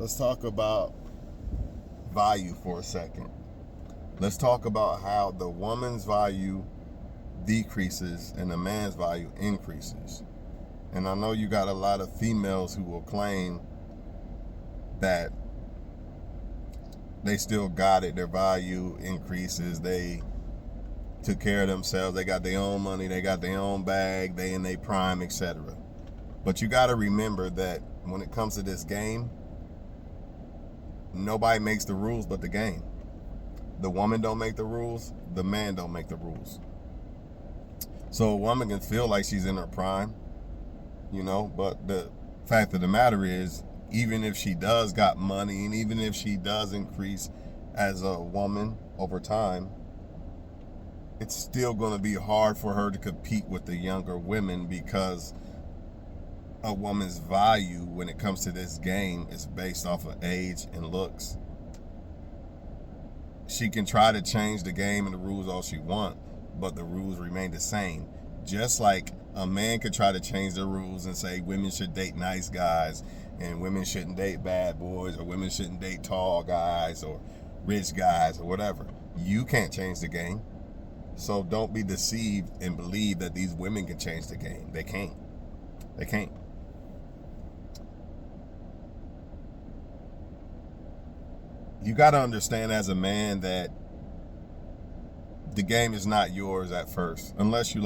let's talk about value for a second. Let's talk about how the woman's value decreases and the man's value increases. And I know you got a lot of females who will claim that they still got it. Their value increases. They took care of themselves. They got their own money. They got their own bag. They in their prime, etc. But you got to remember that when it comes to this game, nobody makes the rules but the game. The woman don't make the rules. The man don't make the rules. So a woman can feel like she's in her prime, but the fact of the matter is, even if she does got money and even if she does increase as a woman over time, it's still going to be hard for her to compete with the younger women because a woman's value when it comes to this game is based off of age and looks. She can try to change the game and the rules all she wants, but the rules remain the same. Just like a man could try to change the rules and say women should date nice guys and women shouldn't date bad boys, or women shouldn't date tall guys or rich guys or whatever. You can't change the game. So don't be deceived and believe that these women can change the game. They can't. They can't. You got to understand as a man that the game is not yours at first, unless you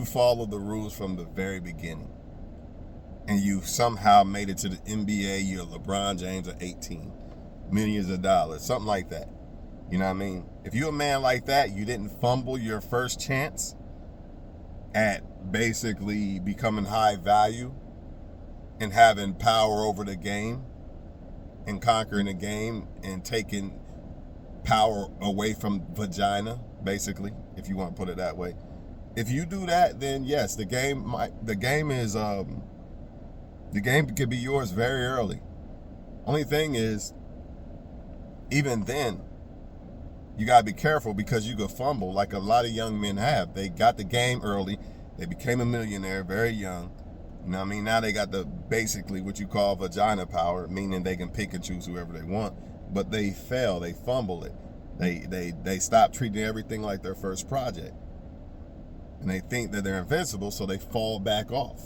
follow the rules from the very beginning and you somehow made it to the NBA. You're LeBron James at 18, millions of dollars, something like that. You know what I mean? If you're a man like that, you didn't fumble your first chance at basically becoming high value and having power over the game and conquering the game and taking power away from vagina, basically, if you want to put it that way. If you do that, then yes, the game could be yours very early. Only thing is, even then, you gotta be careful because you could fumble like a lot of young men have. They got the game early. They became a millionaire very young. You know what I mean? Now they got the basically what you call vagina power, meaning they can pick and choose whoever they want. But they fail. They fumble it. They stop treating everything like their first project. And they think that they're invincible, so they fall back off.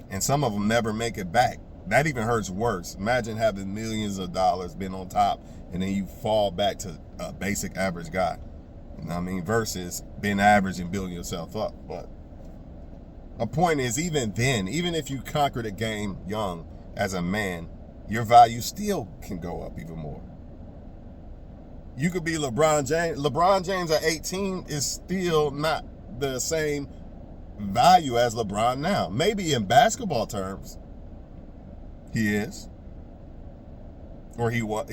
And some of them never make it back. That even hurts worse. Imagine having millions of dollars, been on top, and then you fall back to a basic average guy. You know what I mean? Versus being average and building yourself up. But a point is, even then, even if you conquer the game young as a man, your value still can go up even more. You could be LeBron James. LeBron James at 18 is still not the same value as LeBron now. Maybe in basketball terms, he is. Or he was.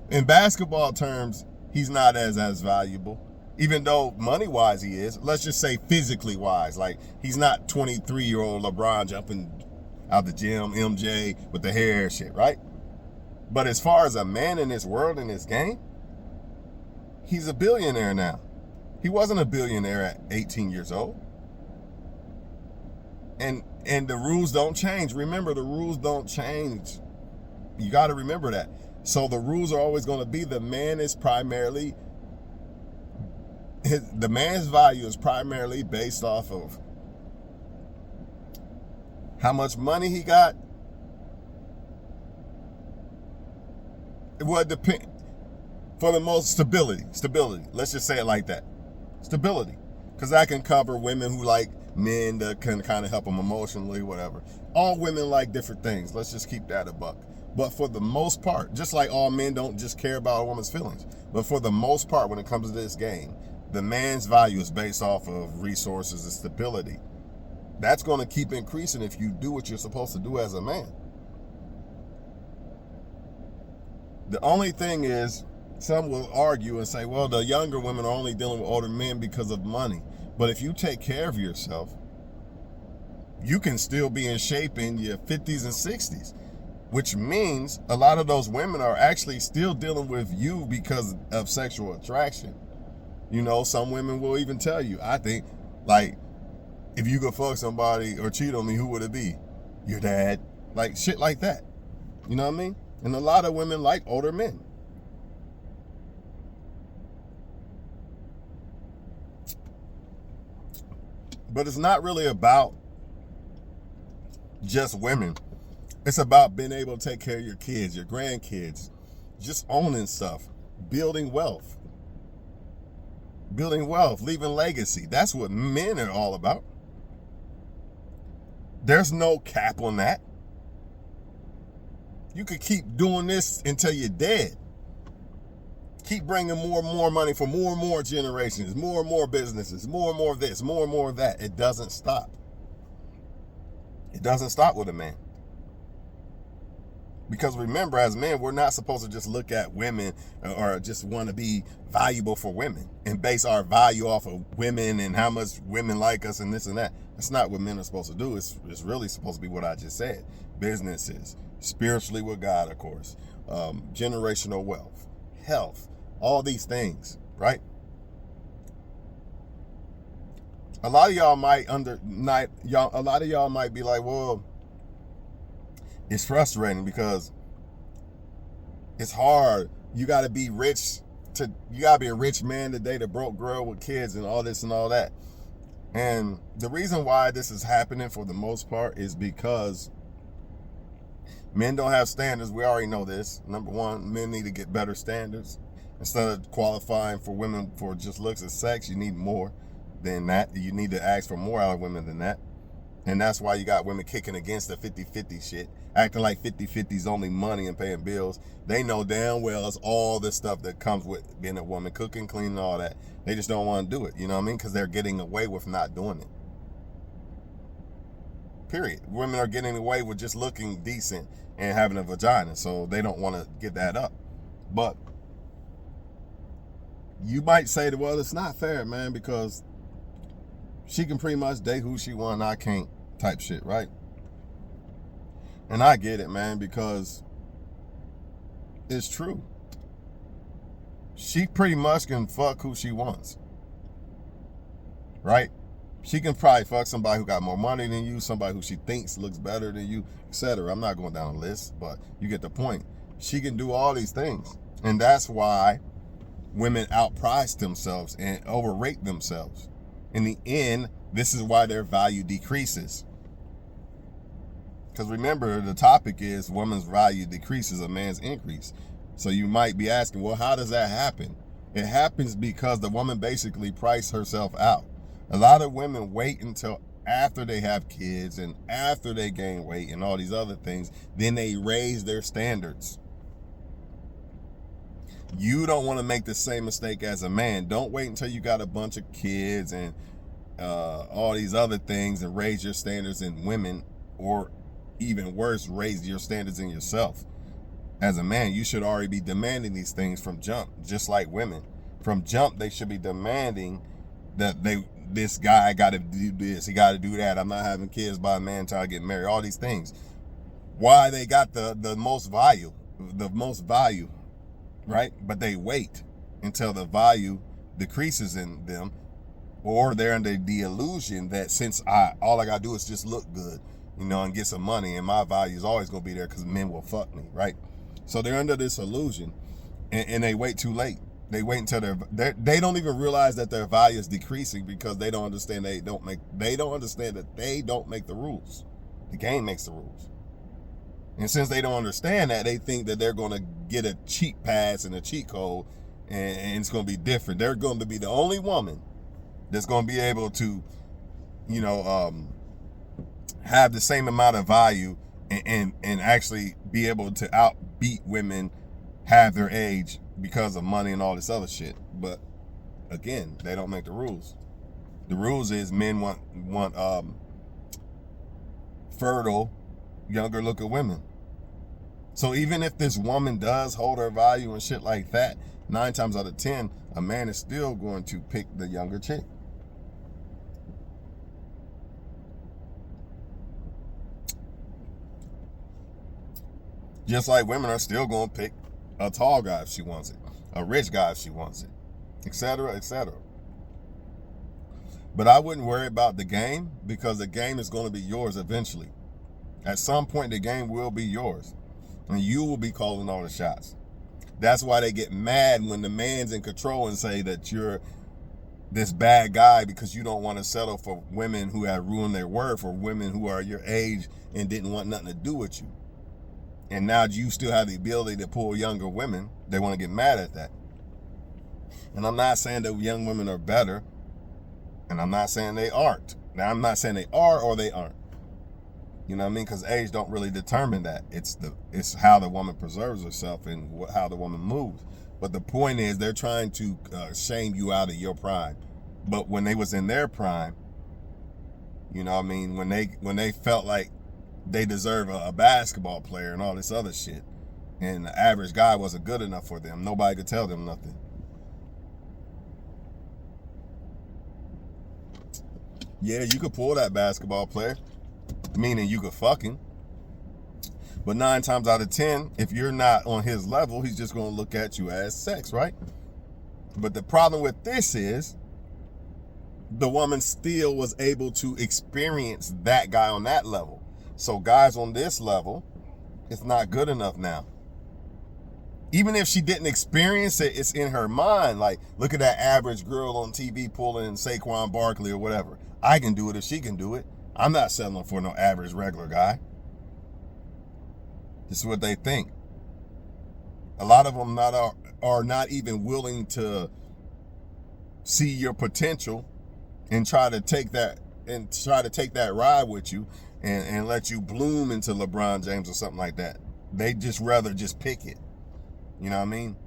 In basketball terms, he's not as valuable. Even though money-wise he is. Let's just say physically-wise. Like, he's not 23-year-old LeBron jumping out the gym, MJ, with the hair and shit, right? But as far as a man in this world, in this game, he's a billionaire now. He wasn't a billionaire at 18 years old. And the rules don't change. Remember, the rules don't change. You got to remember that. So the rules are always going to be the man's value is primarily based off of how much money he got. It would depend. For the most stability. Let's just say it like that. Stability. Because that can cover women who like men that can kind of help them emotionally, whatever. All women like different things. Let's just keep that a buck. But for the most part, just like all men don't just care about a woman's feelings, but for the most part, when it comes to this game, the man's value is based off of resources and stability. That's going to keep increasing if you do what you're supposed to do as a man. The only thing is, some will argue and say, well, the younger women are only dealing with older men because of money. But if you take care of yourself, you can still be in shape in your 50s and 60s, which means a lot of those women are actually still dealing with you because of sexual attraction. Some women will even tell you, I think, like, if you could fuck somebody or cheat on me, who would it be? Your dad. Like, shit like that. You know what I mean? And a lot of women like older men. But it's not really about just women. It's about being able to take care of your kids, your grandkids, just owning stuff, building wealth, leaving legacy. That's what men are all about. There's no cap on that. You could keep doing this until you're dead. Keep bringing more and more money for more and more generations, more and more businesses, more and more of this, more and more of that. It doesn't stop. It doesn't stop with a man. Because remember, as men, we're not supposed to just look at women or just want to be valuable for women and base our value off of women and how much women like us and this and that. That's not what men are supposed to do. It's really supposed to be what I just said. Businesses, spiritually with God, of course, generational wealth, health, all these things, right? A lot of y'all might be like, well, it's frustrating because it's hard. You got to be rich you got to be a rich man to date a broke girl with kids and all this and all that. And the reason why this is happening for the most part is because men don't have standards. We already know this. Number one, men need to get better standards. Instead of qualifying for women for just looks and sex, you need more than that. You need to ask for more out of women than that. And that's why you got women kicking against the 50-50 shit, acting like 50-50 is only money and paying bills. They know damn well it's all this stuff that comes with being a woman, cooking, cleaning, all that. They just don't want to do it, you know what I mean? Because they're getting away with not doing it. Period. Women are getting away with just looking decent and having a vagina, so they don't want to give that up. But you might say that, well, it's not fair, man, because she can pretty much date who she wants, I can't, type shit, right? And I get it, man, because it's true. She pretty much can fuck who she wants, right? She can probably fuck somebody who got more money than you, somebody who she thinks looks better than you, etc. I'm not going down a list, but you get the point. She can do all these things. And that's why women outprice themselves and overrate themselves. In the end, this is why their value decreases. Because remember, the topic is woman's value decreases, a man's increase. So you might be asking, well, how does that happen? It happens because the woman basically priced herself out. A lot of women wait until after they have kids and after they gain weight and all these other things, then they raise their standards. You don't want to make the same mistake as a man. Don't wait until you got a bunch of kids and all these other things and raise your standards in women, or even worse, raise your standards in yourself. As a man, you should already be demanding these things from jump, just like women. From jump, they should be demanding that this guy got to do this, he got to do that. I'm not having kids by a man until I get married. All these things. Why they got the most value, right? But they wait until the value decreases in them, or they're under the illusion that since all I gotta do is just look good, and get some money, and my value is always gonna be there because men will fuck me, right? So they're under this illusion, and they wait too late. They wait until they don't even realize that their value is decreasing because they don't understand they don't understand that they don't make the rules. The game makes the rules. And since they don't understand that, they think that they're going to get a cheat pass and a cheat code, and it's going to be different. They're going to be the only woman that's going to be able to, have the same amount of value and actually be able to outbeat women half their age because of money and all this other shit. But again, they don't make the rules. The rules is men want fertile, younger looking women. So even if this woman does hold her value and shit like that, 9 times out of 10, a man is still going to pick the younger chick. Just like women are still going to pick a tall guy if she wants it, a rich guy if she wants it, etc., etc. But I wouldn't worry about the game, because the game is going to be yours eventually. At some point, the game will be yours. And you will be calling all the shots. That's why they get mad when the man's in control and say that you're this bad guy because you don't want to settle for women who have ruined their worth, or women who are your age and didn't want nothing to do with you. And now you still have the ability to pull younger women. They want to get mad at that. And I'm not saying that young women are better, and I'm not saying they aren't. Now, I'm not saying they are or they aren't. You know what I mean? Because age don't really determine that. It's how the woman preserves herself and how the woman moves. But the point is, they're trying to shame you out of your prime. But when they was in their prime, you know what I mean, when they felt like they deserve a basketball player and all this other shit, and the average guy wasn't good enough for them, nobody could tell them nothing. Yeah, you could pull that basketball player, meaning you could fuck him. But 9 times out of 10, if you're not on his level, he's just going to look at you as sex, right? But the problem with this is the woman still was able to experience that guy on that level. So guys on this level, it's not good enough now. Even if she didn't experience it, it's in her mind. Like, look at that average girl on TV pulling Saquon Barkley or whatever. I can do it if she can do it. I'm not settling for no average regular guy. This is what they think. A lot of them are not even willing to see your potential and try to take that ride with you and let you bloom into LeBron James or something like that. They just rather just pick it. You know what I mean?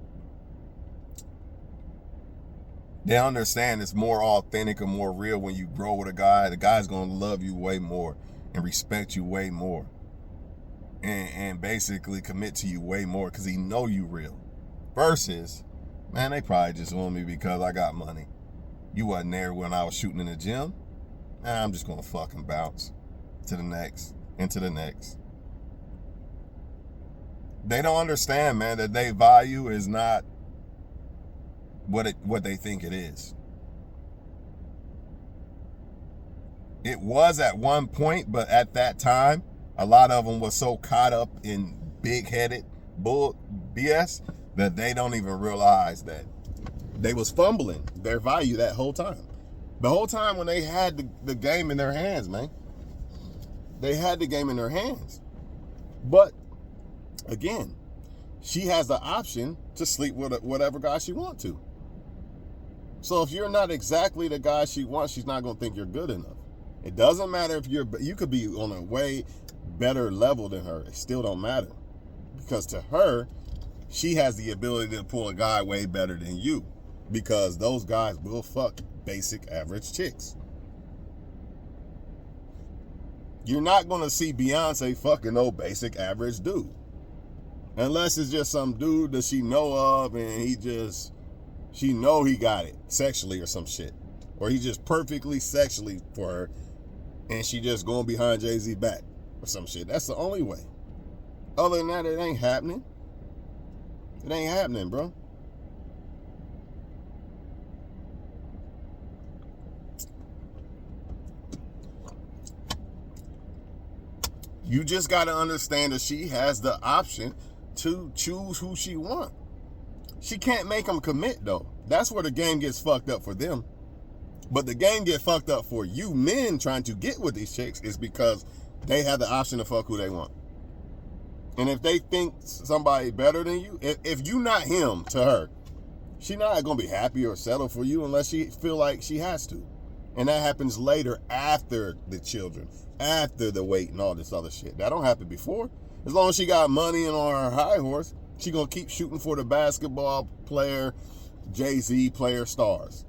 They understand it's more authentic and more real when you grow with a guy. The guy's going to love you way more and respect you way more. And basically commit to you way more because he know you real. Versus, man, they probably just want me because I got money. You wasn't there when I was shooting in the gym. I'm just going to fucking bounce to the next and to the next. They don't understand, man, that their value is not what they think it is. It was at one point, but at that time, a lot of them was so caught up in big-headed bull BS that they don't even realize that they was fumbling their value that whole time. The whole time when they had the game in their hands, man. They had the game in their hands. But, again, she has the option to sleep with whatever guy she wants to. So if you're not exactly the guy she wants, she's not going to think you're good enough. It doesn't matter if you could be on a way better level than her. It still don't matter. Because to her, she has the ability to pull a guy way better than you. Because those guys will fuck basic average chicks. You're not going to see Beyonce fucking no basic average dude. Unless it's just some dude that she know of and she know he got it sexually or some shit. Or he just perfectly sexually for her and she just going behind Jay-Z back or some shit. That's the only way. Other than that, it ain't happening. It ain't happening, bro. You just got to understand that she has the option to choose who she wants. She can't make them commit, though. That's where the game gets fucked up for them. But the game get fucked up for you men trying to get with these chicks is because they have the option to fuck who they want. And if they think somebody better than you, if you not him to her, she not going to be happy or settle for you unless she feel like she has to. And that happens later after the children, after the weight and all this other shit. That don't happen before. As long as she got money and on her high horse, she going to keep shooting for the basketball player, Jay-Z player stars.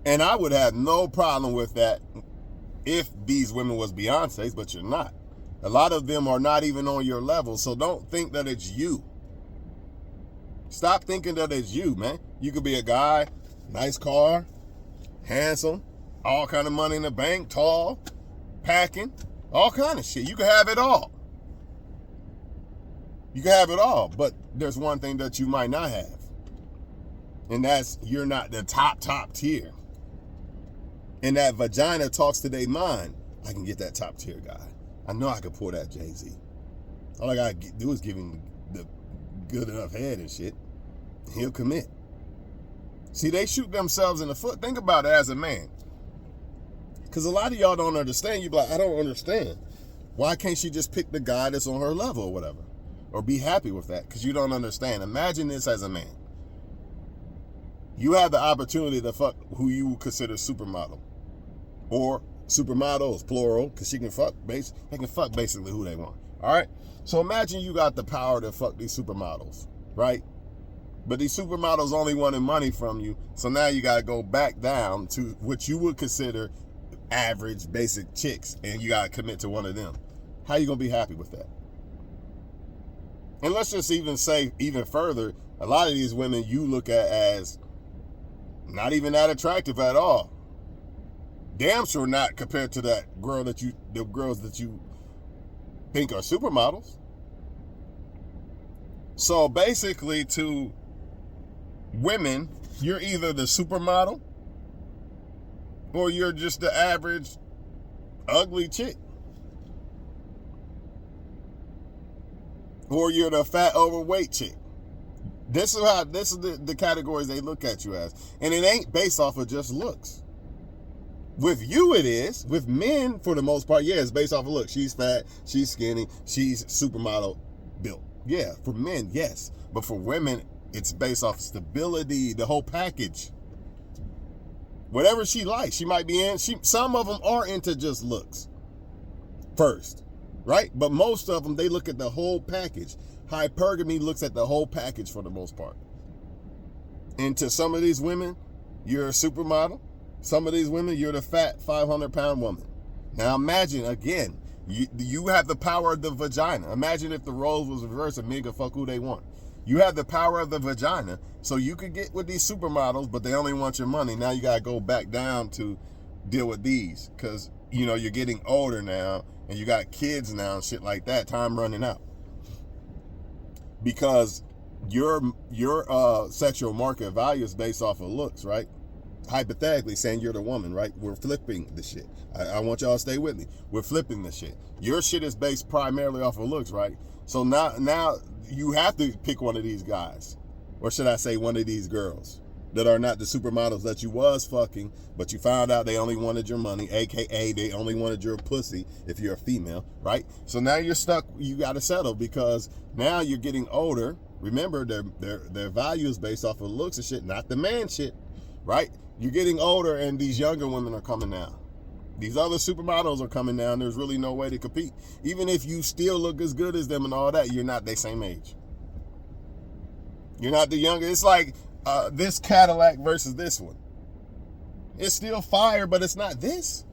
And I would have no problem with that if these women was Beyonce's, but you're not. A lot of them are not even on your level, so don't think that it's you. Stop thinking that it's you, man. You could be a guy, nice car, handsome, all kind of money in the bank, tall, packing, all kind of shit. You can have it all. You can have it all, but there's one thing that you might not have. And that's you're not the top tier. And that vagina talks to their mind. I can get that top tier guy. I know I can pull that Jay-Z. All I gotta do is give him the good enough head and shit. He'll commit. See, they shoot themselves in the foot. Think about it as a man. Because a lot of y'all don't understand. You be like, I don't understand. Why can't she just pick the guy that's on her level or whatever? Or be happy with that? Because you don't understand. Imagine this as a man. You have the opportunity to fuck who you would consider supermodel. Or supermodels, plural, because they can fuck basically who they want. All right? So imagine you got the power to fuck these supermodels, right? But these supermodels only wanted money from you. So now you got to go back down to what you would consider average, basic chicks. And you got to commit to one of them. How you going to be happy with that? And let's just even say, even further, a lot of these women you look at as not even that attractive at all. Damn sure not compared to the girls that you think are supermodels. So basically, to women, you're either the supermodel or you're just the average ugly chick. Or you're the fat overweight chick. This is the categories they look at you as. And it ain't based off of just looks. With you it is. With men, for the most part, yeah, it's based off of looks. She's fat, she's skinny, she's supermodel built. Yeah, for men, yes. But for women, it's based off stability, the whole package. Whatever she likes, she might be in. Some of them are into just looks first, right? But most of them, they look at the whole package. Hypergamy looks at the whole package for the most part. And to some of these women, you're a supermodel. Some of these women, you're the fat 500-pound woman. Now imagine, again, you have the power of the vagina. Imagine if the roles was reversed and men could fuck who they want. You have the power of the vagina, so you could get with these supermodels, but they only want your money. Now you got to go back down to deal with these because, you're getting older now and you got kids now and shit like that. Time running out. Because your sexual market value is based off of looks, right? Hypothetically saying you're the woman, right? We're flipping the shit. I want y'all to stay with me. We're flipping the shit. Your shit is based primarily off of looks, right? So now you have to pick one of these guys, or should I say one of these girls that are not the supermodels that you was fucking, but you found out they only wanted your money, aka they only wanted your pussy if you're a female, right? So now you're stuck. You got to settle because now you're getting older. Remember, their value is based off of looks and shit, not the man shit, right? You're getting older, and these younger women are coming down. These other supermodels are coming down. There's really no way to compete. Even if you still look as good as them and all that, you're not their same age. You're not the younger. It's like this Cadillac versus this one. It's still fire, but it's not this.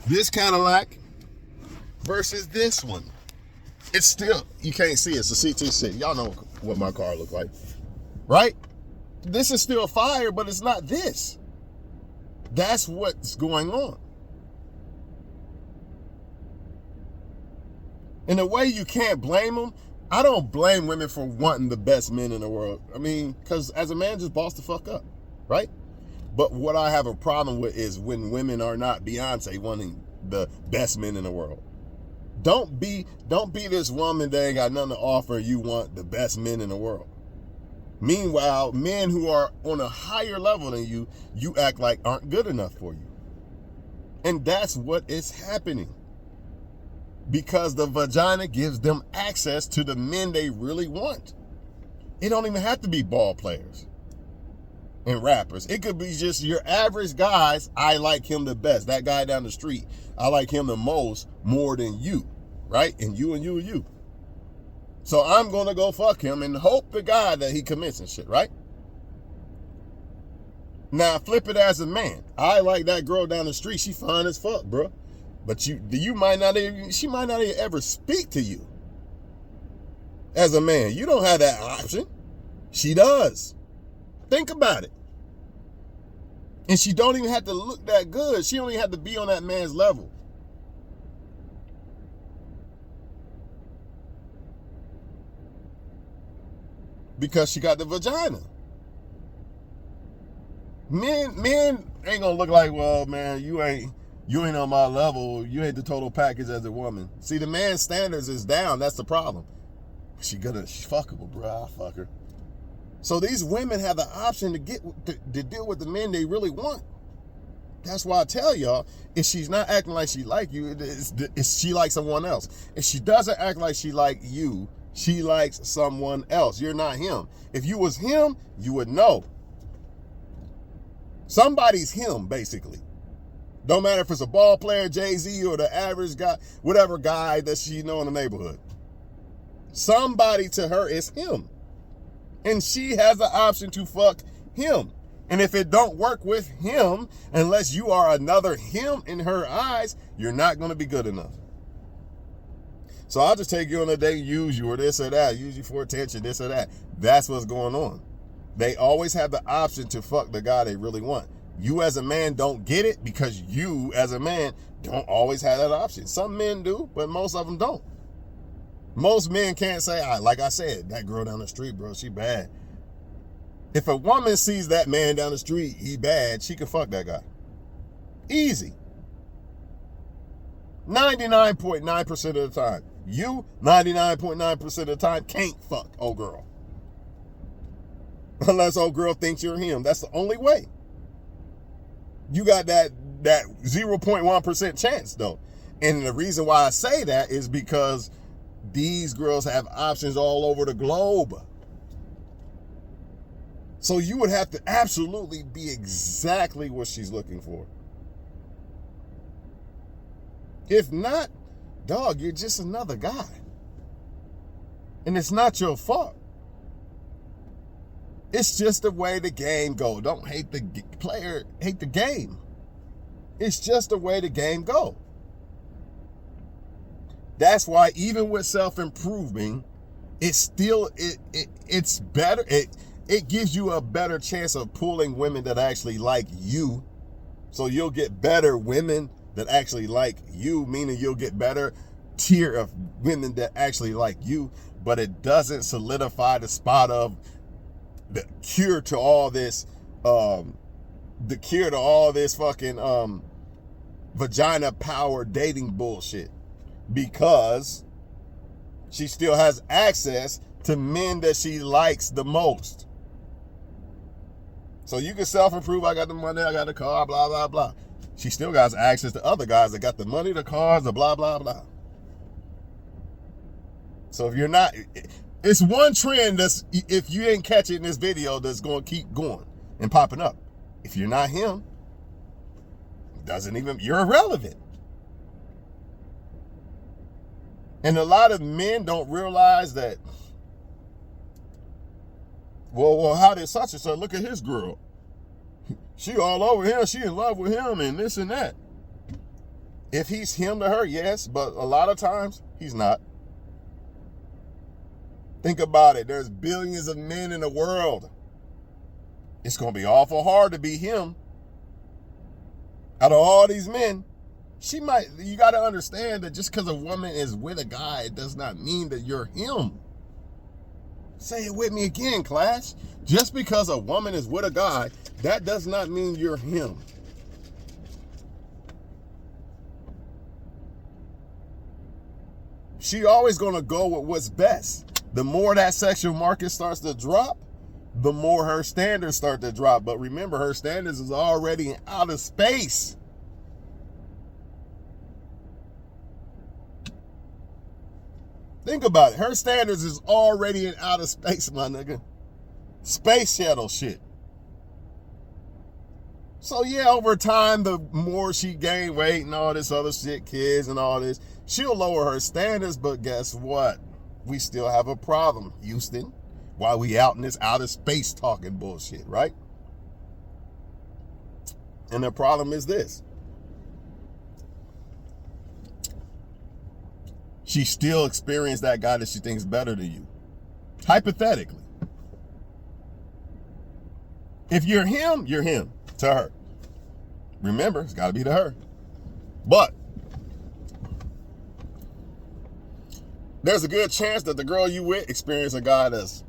This Cadillac versus this one. It's still, you can't see it. It's a CT6. Y'all know what my car looks like, right? This is still fire, but it's not this. That's what's going on. In a way, you can't blame them. I don't blame women for wanting the best men in the world. I mean, because as a man, just boss the fuck up, right? But what I have a problem with is when women are not Beyonce wanting the best men in the world. Don't be this woman that ain't got nothing to offer. You want the best men in the world. Meanwhile, men who are on a higher level than you act like aren't good enough for you. And that's what is happening. Because the vagina gives them access to the men they really want. It don't even have to be ball players and rappers. It could be just your average guys. I like him the best. That guy down the street, I like him the most more than you, right? And you and you and you. So I'm going to go fuck him and hope to God that he commits and shit, right? Now flip it as a man. I like that girl down the street. She fine as fuck, bro. But she might not even ever speak to you. As a man, you don't have that option. She does. Think about it. And she don't even have to look that good. She only have to be on that man's level. Because she got the vagina. Men ain't gonna look like, well, man, you You ain't on my level. You ain't the total package as a woman. See, the man's standards is down. That's the problem. She's fuckable, bro. I'll fuck her. So these women have the option to deal with the men they really want. That's why I tell y'all, if she's not acting like she like you, it's she like someone else. If she doesn't act like she like you, she likes someone else. You're not him. If you was him, you would know. Somebody's him, basically. Don't matter if it's a ball player, Jay-Z, or the average guy, whatever guy that she know in the neighborhood. Somebody to her is him. And she has the option to fuck him. And if it don't work with him, unless you are another him in her eyes, you're not going to be good enough. So I'll just take you on a date, use you or this or that, use you for attention, this or that. That's what's going on. They always have the option to fuck the guy they really want. You as a man don't get it because you as a man don't always have that option. Some men do, but most of them don't. Most men can't say, like I said, that girl down the street, bro, she bad. If a woman sees that man down the street, he bad, she can fuck that guy. Easy. 99.9% of the time. You, 99.9% of the time, can't fuck old girl. Unless old girl thinks you're him. That's the only way. You got that 0.1% chance, though. And the reason why I say that is because these girls have options all over the globe. So you would have to absolutely be exactly what she's looking for. If not, dog, you're just another guy. And it's not your fault. It's just the way the game goes. Don't hate the player, hate the game. It's just the way the game goes. That's why even with self-improving, it's better. It gives you a better chance of pulling women that actually like you. So you'll get better women that actually like you, meaning you'll get better tier of women that actually like you, but it doesn't solidify the spot of the cure to all this, fucking vagina power dating bullshit. Because she still has access to men that she likes the most. So you can self-improve. I got the money, I got the car, blah, blah, blah. She still got access to other guys that got the money, the cars, the blah, blah, blah. So if you're not, it's one trend that's, if you ain't catch it in this video, that's going to keep going and popping up. If you're not him, you're irrelevant. And a lot of men don't realize that, well, how did such and such look at his girl? She all over him, she in love with him and this and that. If he's him to her, yes, but a lot of times he's not. Think about it. There's billions of men in the world. It's going to be awful hard to be him. Out of all these men, you got to understand that just because a woman is with a guy, it does not mean that you're him. Say it with me again, class. Just because a woman is with a guy, that does not mean you're him. She always going to go with what's best. The more that sexual market starts to drop, the more her standards start to drop. But remember, her standards is already in outer space. Think about it. Her standards is already in outer space, my nigga. Space shuttle shit. So yeah, over time, the more she gain weight and all this other shit, kids and all this, she'll lower her standards, but guess what? We still have a problem, Houston, while we out in this outer space talking bullshit, right? And the problem is this. She still experienced that guy that she thinks better than you. Hypothetically. If you're him to her. Remember, it's got to be to her. But there's a good chance that the girl you with experienced a guy that's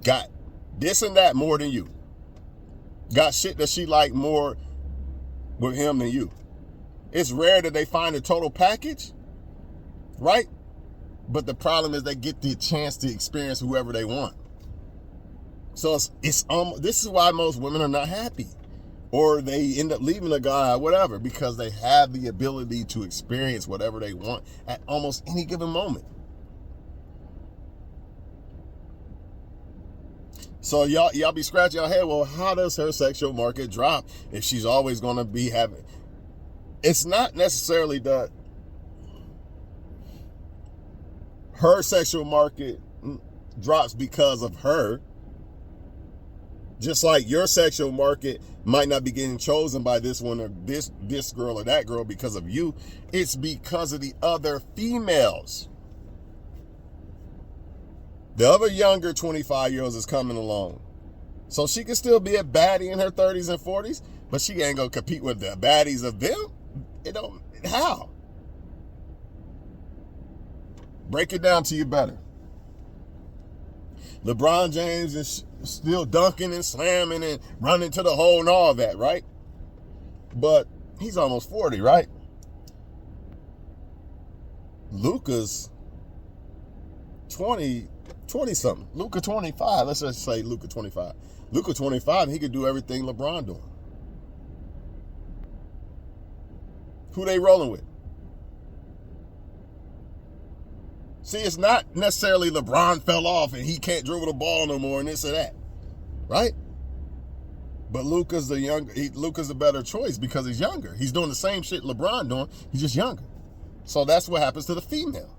got this and that more than you. Got shit that she like more with him than you. It's rare that they find a total package, right? But the problem is they get the chance to experience whoever they want. So this is why most women are not happy, or they end up leaving a guy, or whatever, because they have the ability to experience whatever they want at almost any given moment. So y'all be scratching your head. Well, how does her sexual market drop if she's always going to be having? It's not necessarily that her sexual market drops because of her. Just like your sexual market might not be getting chosen by this one or this girl or that girl because of you. It's because of the other females. The other younger 25-year-olds is coming along. So she can still be a baddie in her 30s and 40s, but she ain't going to compete with the baddies of them. How? Break it down to you better. LeBron James is still dunking and slamming and running to the hole and all that, right? But he's almost 40, right? Luka's 20 something. Luka 25. Let's just say Luka 25. Luka 25, he could do everything LeBron doing. Who they rolling with? See, it's not necessarily LeBron fell off and he can't dribble the ball no more and this or that, right? But Luka's the better choice because he's younger. He's doing the same shit LeBron doing. He's just younger. So that's what happens to the female.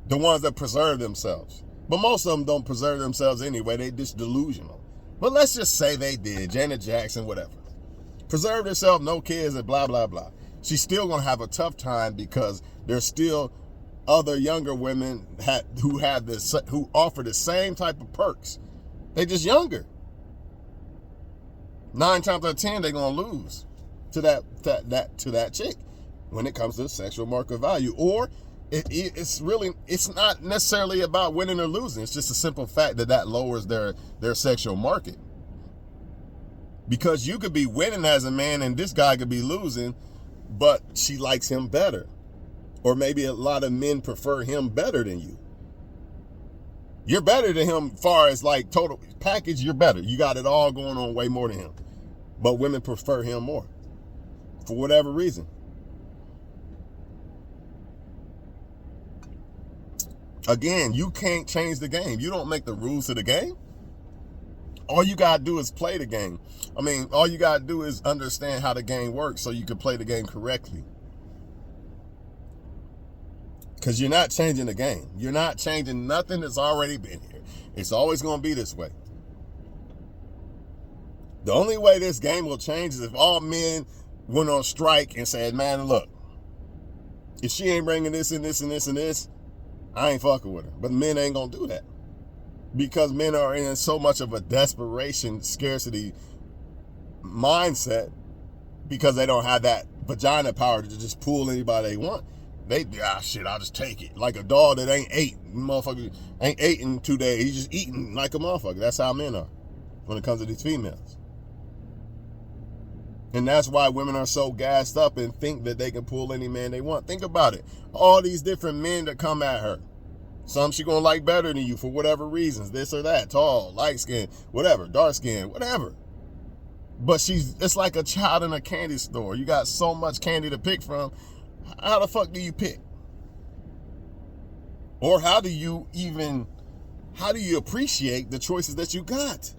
The ones that preserve themselves. But most of them don't preserve themselves anyway. They just delusional. But let's just say they did. Janet Jackson, whatever. Preserve herself, no kids, and blah, blah, blah. She's still going to have a tough time because there's still other younger women who offer the same type of perks. They just younger. 9 times out of 10, they're going to lose to that chick when it comes to sexual market value. Or it's not necessarily about winning or losing. It's just a simple fact that lowers their sexual market. Because you could be winning as a man and this guy could be losing, but she likes him better. Or maybe a lot of men prefer him better than you. You're better than him as far as like total package, you're better. You got it all going on way more than him. But women prefer him more. For whatever reason. Again, you can't change the game. You don't make the rules of the game. All you got to do is play the game. I mean, all you got to do is understand how the game works so you can play the game correctly. Because you're not changing the game. You're not changing nothing that's already been here. It's always going to be this way. The only way this game will change is if all men went on strike and said, man, look, if she ain't bringing this and this and this and this, I ain't fucking with her. But men ain't going to do that. Because men are in so much of a desperation, scarcity mindset because they don't have that vagina power to just pull anybody they want. Shit, I'll just take it. Like a dog that ain't ate. Motherfucker ain't ate in 2 days. He's just eating like a motherfucker. That's how men are when it comes to these females. And that's why women are so gassed up and think that they can pull any man they want. Think about it. All these different men that come at her. Some she gonna like better than you for whatever reasons. This or that. Tall, light skin, whatever. Dark skin, whatever. But it's like a child in a candy store. You got so much candy to pick from. How the fuck do you pick? Or how do you appreciate the choices that you got?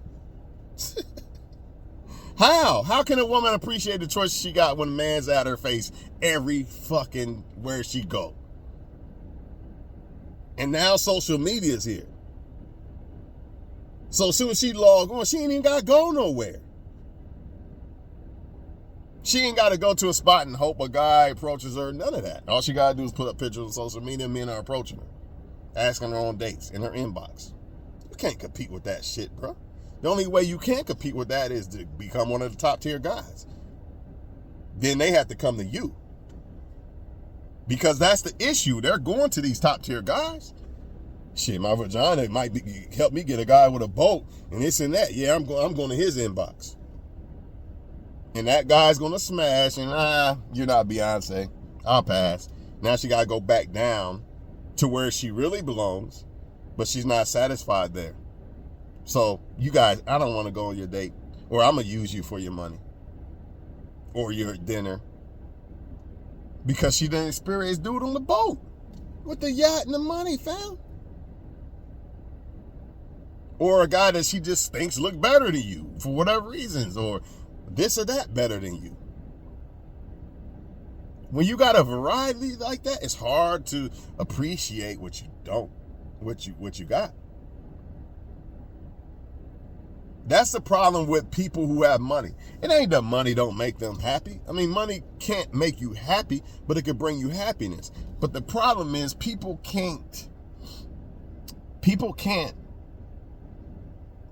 How can a woman appreciate the choices she got when a man's at her face every fucking where she go? And now social media is here. So as soon as she log on, she ain't even got to go nowhere. She ain't got to go to a spot and hope a guy approaches her. None of that. All she got to do is put up pictures on social media and men are approaching her. Asking her on dates in her inbox. You can't compete with that shit, bro. The only way you can compete with that is to become one of the top tier guys. Then they have to come to you. Because that's the issue. They're going to these top tier guys. Shit, my vagina might help me get a guy with a boat and this and that. Yeah, I'm going to his inbox. And that guy's gonna smash, and you're not Beyonce. I'll pass. Now she gotta go back down to where she really belongs, but she's not satisfied there. So you guys, I don't want to go on your date, or I'm gonna use you for your money or your dinner, because she didn't experience dude on the boat with the yacht and the money, fam. Or a guy that she just thinks look better than you for whatever reasons, or this or that better than you. When you got a variety like that, it's hard to appreciate what you got. That's the problem with people who have money. It ain't that money don't make them happy. I mean, money can't make you happy, but it can bring you happiness. But the problem is people can't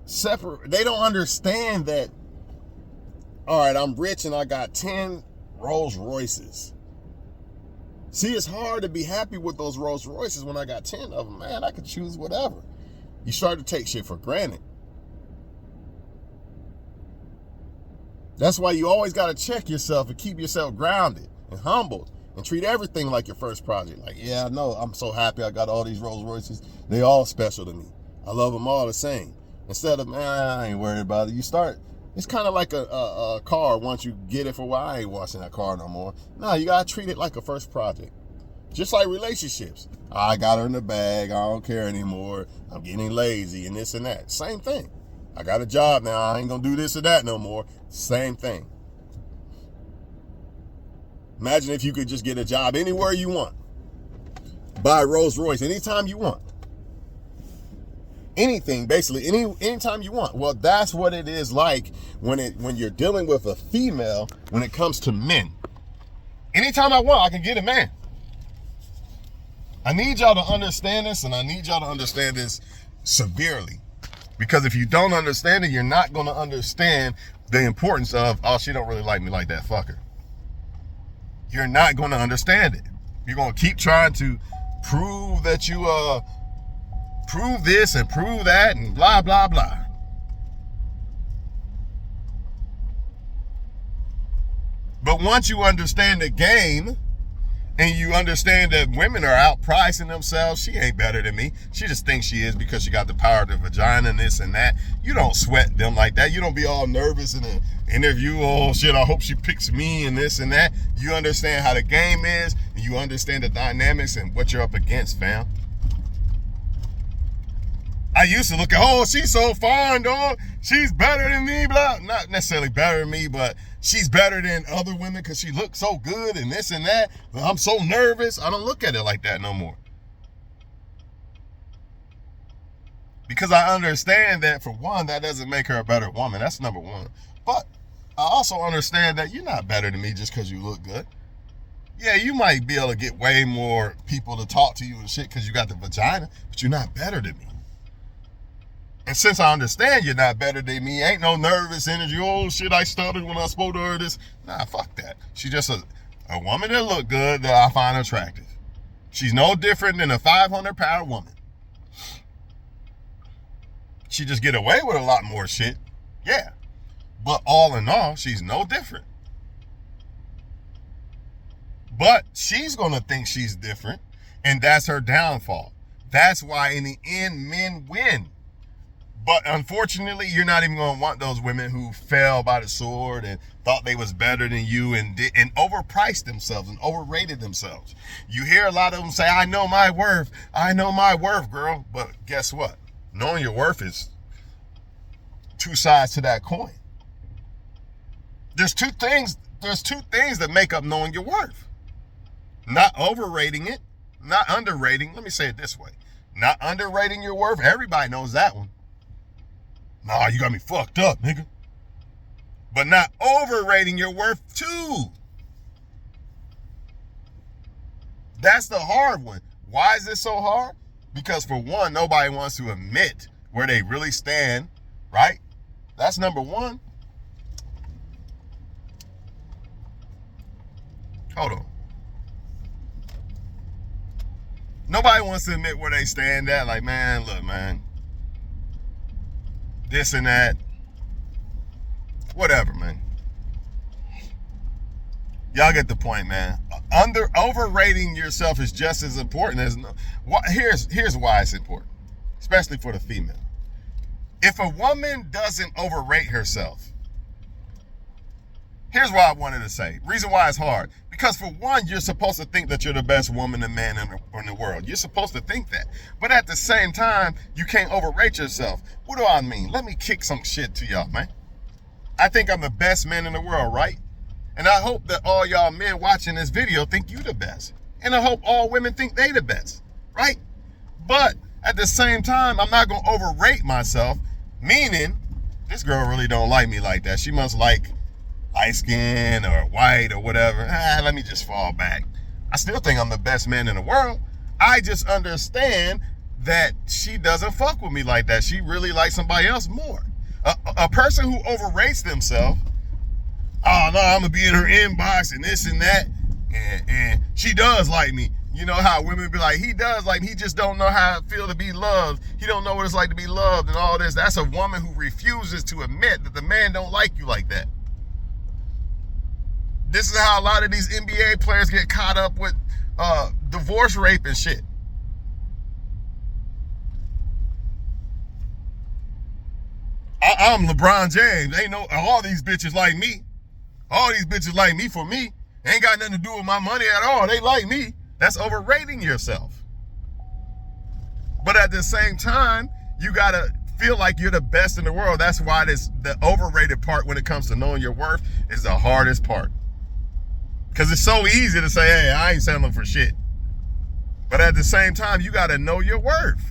separate. They don't understand that, all right, I'm rich and I got 10 Rolls Royces. See, it's hard to be happy with those Rolls Royces when I got 10 of them. Man, I could choose whatever. You start to take shit for granted. That's why you always got to check yourself and keep yourself grounded and humbled and treat everything like your first project. Like, yeah, I know, I'm so happy I got all these Rolls Royces. They all special to me. I love them all the same. Instead of, man, I ain't worried about it. You start, it's kind of like a car. Once you get it for a while, I ain't washing that car no more. No, you got to treat it like a first project. Just like relationships. I got her in the bag. I don't care anymore. I'm getting lazy and this and that. Same thing. I got a job now. I ain't going to do this or that no more. Same thing. Imagine if you could just get a job anywhere you want. Buy a Rolls Royce anytime you want. Anything, basically, anytime you want. Well, that's what it is like when you're dealing with a female when it comes to men. Anytime I want, I can get a man. I need y'all to understand this, and I need y'all to understand this severely. Because if you don't understand it, you're not going to understand the importance of, oh, she don't really like me like that, fuck her. You're not going to understand it. You're going to keep trying to prove that you prove this and prove that and blah, blah, blah. But once you understand the game and you understand that women are outpricing themselves, she ain't better than me. She just thinks she is because she got the power of the vagina and this and that. You don't sweat them like that. You don't be all nervous in an interview. Oh, shit, I hope she picks me and this and that. You understand how the game is, and you understand the dynamics and what you're up against, fam. I used to look at, oh, she's so fine, dog. She's better than me, blah. Not necessarily better than me, but she's better than other women because she looks so good and this and that. I'm so nervous. I don't look at it like that no more. Because I understand that, for one, that doesn't make her a better woman. That's number one. But I also understand that you're not better than me just because you look good. Yeah, you might be able to get way more people to talk to you and shit because you got the vagina, but you're not better than me. And since I understand you're not better than me, ain't no nervous energy. Oh, shit, I stuttered when I spoke to her this. Nah, fuck that. She's just a woman that look good that I find attractive. She's no different than a 500-pound woman. She just get away with a lot more shit. Yeah. But all in all, she's no different. But she's going to think she's different, and that's her downfall. That's why in the end, men win. But unfortunately, you're not even going to want those women who fell by the sword and thought they was better than you and overpriced themselves and overrated themselves. You hear a lot of them say, I know my worth. I know my worth, girl. But guess what? Knowing your worth is two sides to that coin. There's two things that make up knowing your worth. Not overrating it, not underrating. Let me say it this way. Not underrating your worth. Everybody knows that one. Nah, you got me fucked up, nigga. But not overrating your worth too. That's the hard one. Why is this so hard? Because for one, nobody wants to admit where they really stand, right? That's number one. Hold on. Nobody wants to admit where they stand at. Like, man, look, man. This and that. Whatever, man. Y'all get the point, man. Overrating yourself is just as important as here's why it's important, especially for the female. If a woman doesn't overrate herself, here's what I wanted to say. Reason why it's hard. Because for one, you're supposed to think that you're the best woman and man in the world. You're supposed to think that. But at the same time, you can't overrate yourself. What do I mean? Let me kick some shit to y'all, man. I think I'm the best man in the world, right? And I hope that all y'all men watching this video think you the best. And I hope all women think they the best, right? But at the same time, I'm not going to overrate myself, meaning this girl really don't like me like that. She must like light skin or white or whatever. Let me just fall back. I still think I'm the best man in the world. I just understand that she doesn't fuck with me like that. She really likes somebody else more. A person who overrates themselves, oh no, I'm gonna be in her inbox and this and that, and she does like me. You know how women be like, he does like me, he just don't know how it feel to be loved. He don't know what it's like to be loved and all this. That's a woman who refuses to admit that the man don't like you like that. This is how a lot of these NBA players get caught up with divorce rape and shit. I'm LeBron James. Ain't no all these bitches like me. All these bitches like me for me. Ain't got nothing to do with my money at all. They like me. That's overrating yourself. But at the same time, you gotta feel like you're the best in the world. That's why the overrated part when it comes to knowing your worth is the hardest part. Because it's so easy to say, hey, I ain't settling for shit. But at the same time, you gotta know your worth.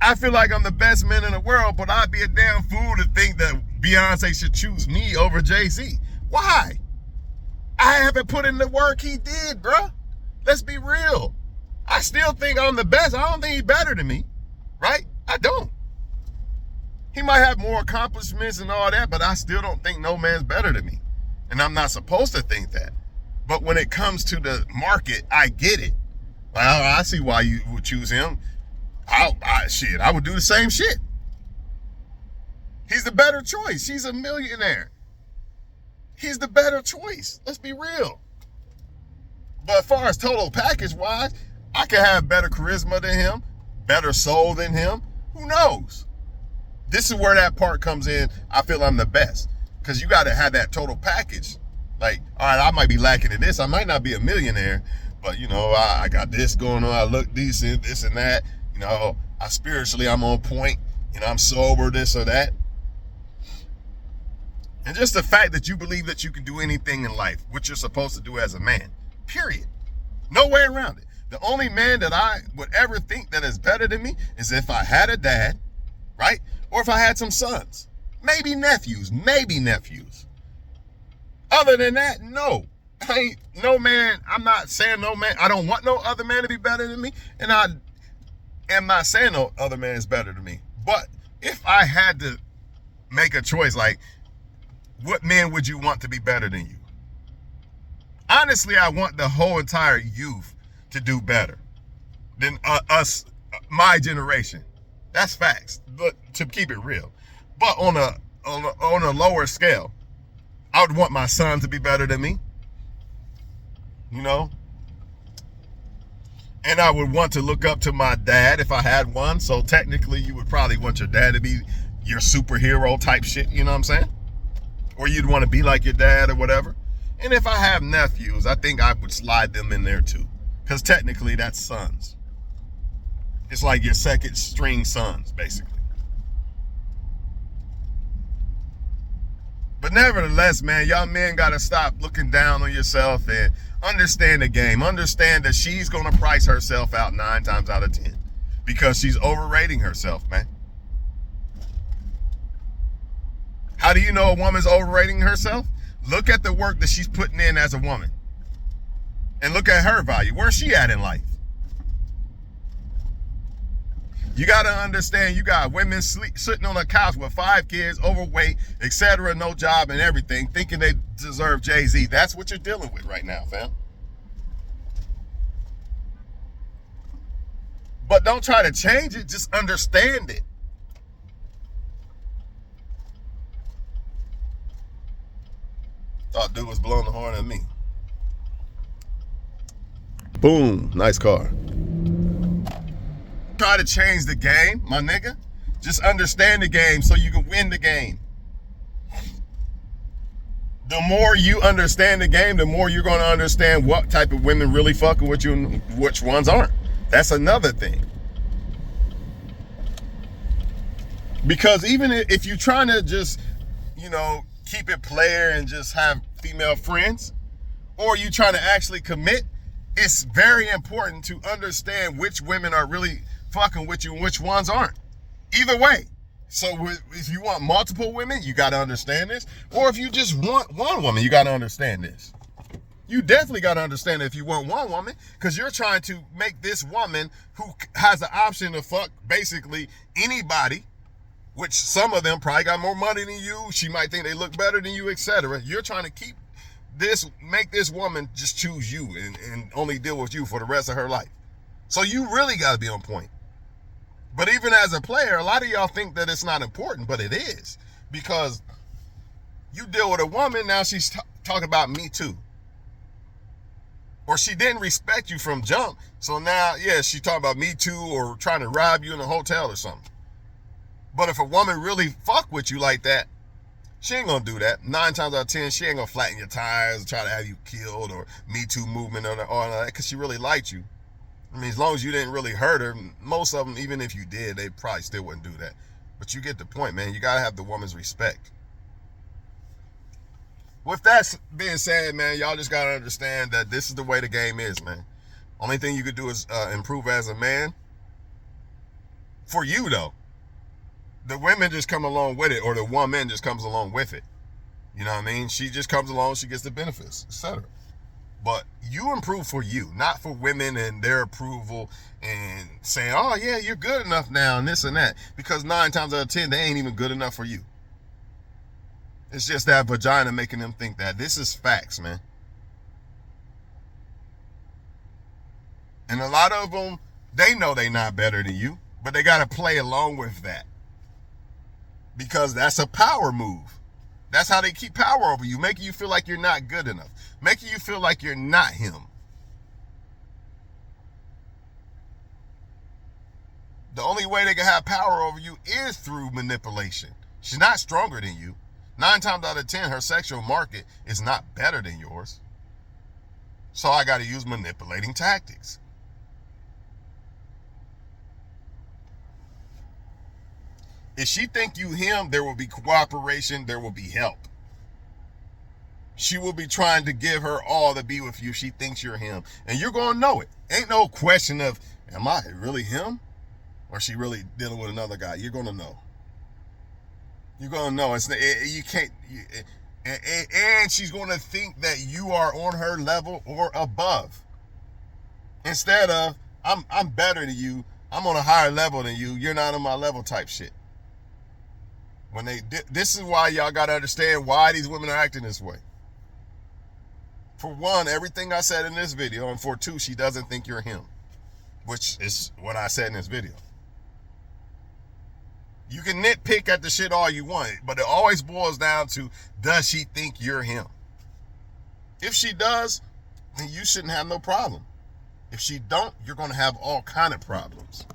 I feel like I'm the best man in the world, but I'd be a damn fool to think that Beyonce should choose me over Jay-Z. Why? I haven't put in the work he did, bro. Let's be real. I still think I'm the best. I don't think he's better than me, right? I don't. He might have more accomplishments and all that, but I still don't think no man's better than me. And I'm not supposed to think that. But when it comes to the market, I get it. Well, I see why you would choose him. I would do the same shit. He's the better choice. He's a millionaire. He's the better choice. Let's be real. But as far as total package wise, I could have better charisma than him, better soul than him. Who knows? This is where that part comes in. I feel I'm the best. Because you got to have that total package. Like, all right, I might be lacking in this. I might not be a millionaire, but, you know, I got this going on. I look decent, this and that. You know, spiritually, I'm on point. You know, I'm sober, this or that. And just the fact that you believe that you can do anything in life, what you're supposed to do as a man, period. No way around it. The only man that I would ever think that is better than me is if I had a dad, right? Or if I had some sons, maybe nephews. Other than that, no. No man, I'm not saying no man. I don't want no other man to be better than me. And I am not saying no other man is better than me. But if I had to make a choice, like, what man would you want to be better than you? Honestly, I want the whole entire youth to do better than us, my generation. That's facts, but to keep it real. But on a lower scale, I would want my son to be better than me. You know? And I would want to look up to my dad if I had one. So technically, you would probably want your dad to be your superhero type shit. You know what I'm saying? Or you'd want to be like your dad or whatever. And if I have nephews, I think I would slide them in there too. Because technically, that's sons. It's like your second string sons, basically. But nevertheless, man, y'all men got to stop looking down on yourself and understand the game. Understand that she's going to price herself out 9 times out of 10 because she's overrating herself, man. How do you know a woman's overrating herself? Look at the work that she's putting in as a woman. And look at her value. Where's she at in life? You got to understand, you got women sitting on a couch with 5 kids, overweight, etc., no job and everything, thinking they deserve Jay-Z. That's what you're dealing with right now, fam. But don't try to change it. Just understand it. Thought dude was blowing the horn at me. Boom. Nice car. Try to change the game, my nigga. Just understand the game so you can win the game. The more you understand the game, the more you're going to understand what type of women really fucking with you and which ones aren't. That's another thing. Because even if you're trying to just, keep it player and just have female friends, or you trying to actually commit, it's very important to understand which women are really fucking with you and which ones aren't. Either way. So if you want multiple women, you got to understand this. Or if you just want one woman, you got to understand this. You definitely got to understand it if you want one woman, because you're trying to make this woman who has the option to fuck basically anybody, which some of them probably got more money than you. She might think they look better than you, etc. You're trying to make this woman just choose you and only deal with you for the rest of her life. So you really got to be on point. But even as a player, a lot of y'all think that it's not important, but it is. Because you deal with a woman, now she's talking about me too. Or she didn't respect you from jump. So now, she's talking about me too, or trying to rob you in a hotel or something. But if a woman really fuck with you like that, she ain't gonna do that. 9 times out of 10, she ain't gonna flatten your tires and try to have you killed or Me Too movement or that, because she really liked you. I mean, as long as you didn't really hurt her, most of them, even if you did, they probably still wouldn't do that. But you get the point, man. You gotta have the woman's respect. With that being said, man, y'all just gotta understand that this is the way the game is, man. Only thing you could do is improve as a man. For you, though. The women just come along with it, or the woman just comes along with it. You know what I mean? She just comes along, she gets the benefits, etc. But you improve for you, not for women and their approval and saying, oh, yeah, you're good enough now and this and that. Because 9 times out of 10, they ain't even good enough for you. It's just that vagina making them think that. This is facts, man. And a lot of them, they know they not better than you, but they got to play along with that. Because that's a power move. That's how they keep power over you, making you feel like you're not good enough, making you feel like you're not him. The only way they can have power over you is through manipulation. She's not stronger than you. 9 times out of 10, her sexual market is not better than yours. So I got to use manipulating tactics. If she think you him, there will be cooperation, there will be help. She will be trying to give her all to be with you. She thinks you're him. And you're going to know it. Ain't no question of, am I really him? Or she really dealing with another guy? You're going to know. You're going to know. You can't. And she's going to think that you are on her level or above. Instead of, I'm better than you. I'm on a higher level than you. You're not on my level type shit. This is why y'all got to understand why these women are acting this way. For one, everything I said in this video, and for two, she doesn't think you're him, which is what I said in this video. You can nitpick at the shit all you want, but it always boils down to, does she think you're him? If she does, then you shouldn't have no problem. If she don't, you're going to have all kind of problems.